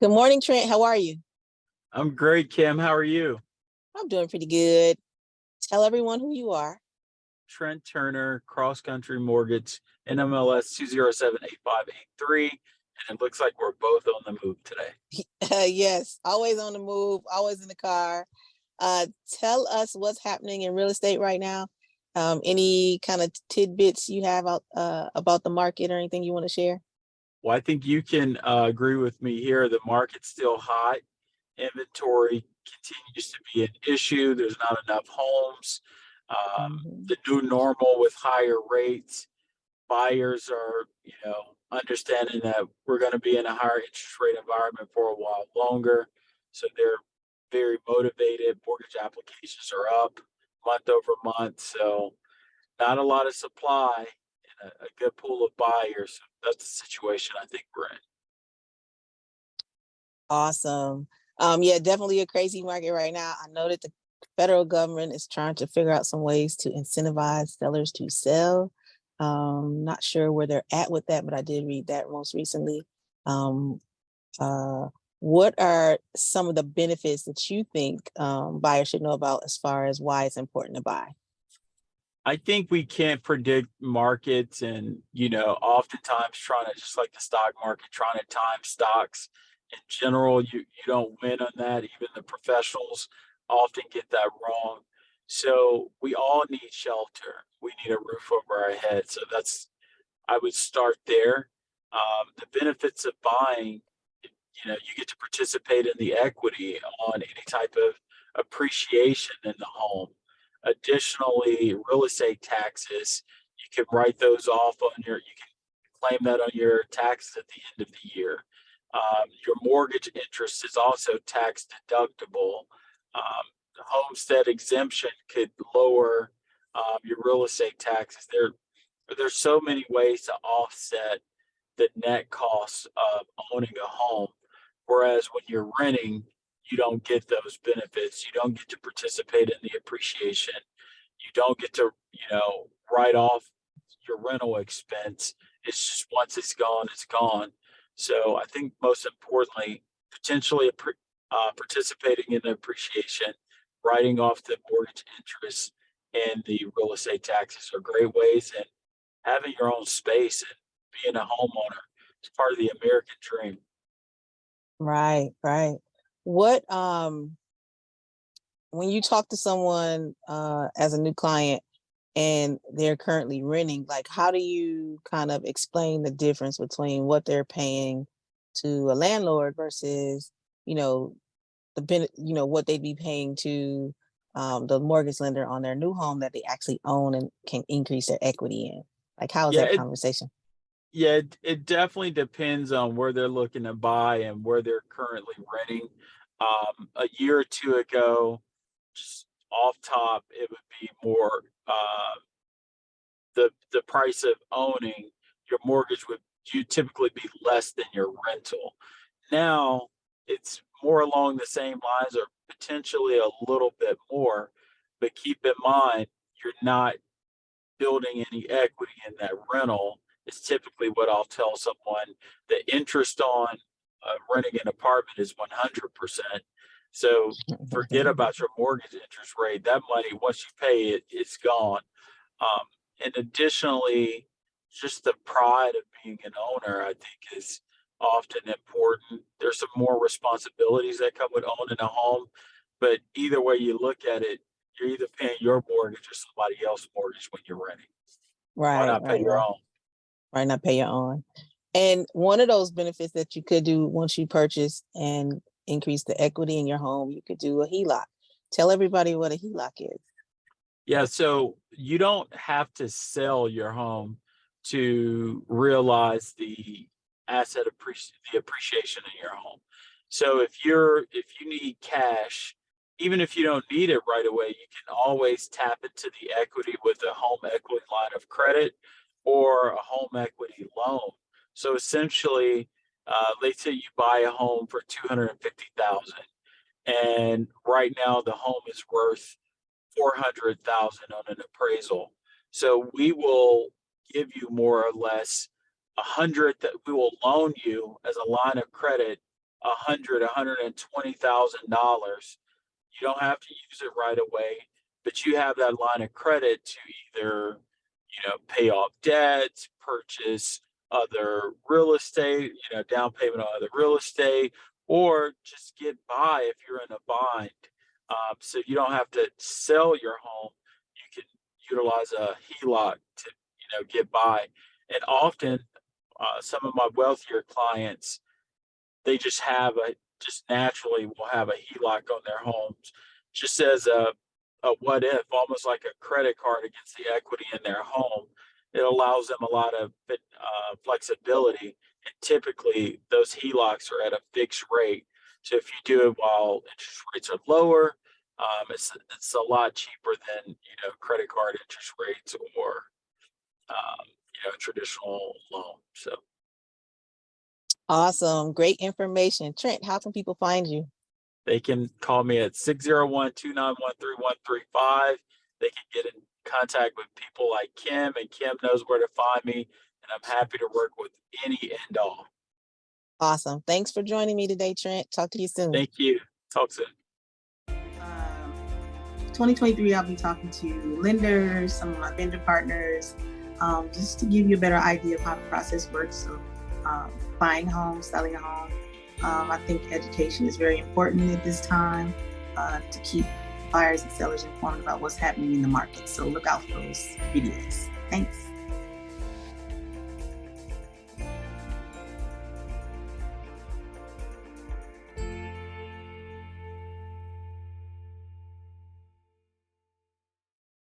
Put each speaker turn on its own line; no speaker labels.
Good morning, Trent. How are you?
I'm great, Kim. How are you?
I'm doing pretty good. Tell everyone who you are.
Trent Turner, Cross Country Mortgage, NMLS 2078583. And it looks like we're both on the move today.
Yes, always on the move, always in the car. Tell us what's happening in real estate right now. Any kind of tidbits you have out about the market or anything you want to share?
Well, I think you can agree with me here. The market's still hot. Inventory continues to be an issue. There's not enough homes.
Mhm.
The new normal with higher rates. Buyers are, understanding that we're going to be in a higher interest rate environment for a while longer. So they're very motivated. Mortgage applications are up month over month. So not a lot of supply and a good pool of buyers. That's the situation I think we're in.
Awesome. Yeah, definitely a crazy market right now. I know that the federal government is trying to figure out some ways to incentivize sellers to sell. Not sure where they're at with that, but I did read that most recently. Um, uh, what are some of the benefits that you think buyers should know about as far as why it's important to buy?
I think we can't predict markets and, oftentimes trying to, just like the stock market, trying to time stocks in general, you don't win on that. Even the professionals often get that wrong. So we all need shelter. We need a roof over our head. So I would start there. The benefits of buying, you get to participate in the equity on any type of appreciation in the home. Additionally, real estate taxes, you can write those off you can claim that on your taxes at the end of the year. Your mortgage interest is also tax deductible. The homestead exemption could lower your real estate taxes. There's so many ways to offset the net cost of owning a home. Whereas when you're renting, you don't get those benefits. You don't get to participate in the appreciation. You don't get to, write off your rental expense. It's just once it's gone, it's gone. So I think most importantly, potentially participating in the appreciation, writing off the mortgage interest and the real estate taxes are great ways. And having your own space and being a homeowner is part of the American dream.
Right, right. What when you talk to someone as a new client and they're currently renting, like how do you kind of explain the difference between what they're paying to a landlord versus, you know, what they'd be paying to the mortgage lender on their new home that they actually own and can increase their equity in? Like, how is
Yeah,
that conversation?
it definitely depends on where they're looking to buy and where they're currently renting. A year or two ago, just off top, it would be more the price of owning your mortgage would you typically be less than your rental. Now it's more along the same lines or potentially a little bit more, but keep in mind you're not building any equity in that rental is typically what I'll tell someone. The interest on renting an apartment is 100%. So forget about your mortgage interest rate. That money, once you pay it, it's gone. Um, and additionally, just the pride of being an owner, I think, is often important. There's some more responsibilities that come with owning a home, but either way you look at it, you're either paying your mortgage or somebody else's mortgage when you're renting. Why
Right,
not pay
right,
your
right.
own?
Right, not pay your own. And one of those benefits that you could do once you purchase and increase the equity in your home, you could do a HELOC. Tell everybody what a HELOC is.
Yeah, so you don't have to sell your home to realize the appreciation in your home. So if you need cash, even if you don't need it right away, you can always tap into the equity with a home equity line of credit or a home equity loan. So essentially, let's say you buy a home for 250,000, and right now the home is worth 400,000 on an appraisal. So we will give you more or less 100 that we will loan you as a line of credit $120,000, you don't have to use it right away, but you have that line of credit to either, pay off debts, purchase other real estate, down payment on other real estate, or just get by if you're in a bind. So you don't have to sell your home. You can utilize a HELOC to, get by. And often, some of my wealthier clients, they just naturally will have a HELOC on their homes, just as a what if, almost like a credit card against the equity in their home. It allows them a lot of flexibility, and typically those HELOCs are at a fixed rate. So if you do it while interest rates are lower, it's a lot cheaper than credit card interest rates or traditional loan. So.
Awesome. Great information. Trent, how can people find you?
They can call me at 601-291-3135. They can get in contact with people like Kim, and Kim knows where to find me, and I'm happy to work with any and all.
Awesome. Thanks for joining me today, Trent. Talk to you soon.
Thank you. Talk soon.
2023, I'll be talking to lenders, some of my vendor partners, just to give you a better idea of how the process works. So buying a home, selling a home. I think education is very important at this time to keep buyers and sellers informed about what's happening in the market. So look out for those videos. Thanks.